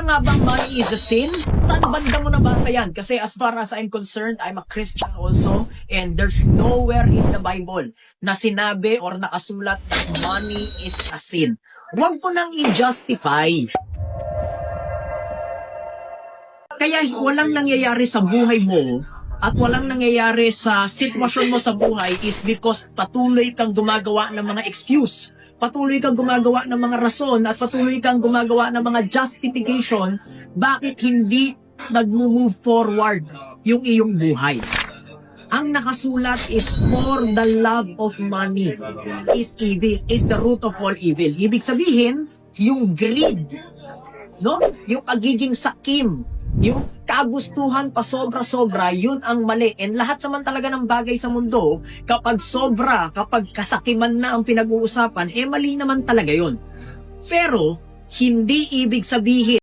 nga bang money is a sin? Saan banda mo nabasa yan? Kasi as far as I'm concerned, I'm a Christian also, and there's nowhere in the Bible na sinabi or nakasulat that money is a sin. Huwag mo nang i-justify. Kaya walang nangyayari sa buhay mo at walang nangyayari sa sitwasyon mo sa buhay is because patuloy kang gumagawa ng mga excuse. Patuloy kang gumagawa ng mga rason at patuloy kang gumagawa ng mga justification bakit hindi nag-move forward yung iyong buhay. Ang nakasulat is for the love of money is evil, is the root of all evil. Ibig sabihin, yung greed, no? Yung pagiging sakim, yung kagustuhan pa sobra-sobra, yun ang mali. And lahat naman talaga ng bagay sa mundo, kapag sobra, kapag kasakiman na ang pinag-uusapan, mali naman talaga yun. Pero, hindi ibig sabihin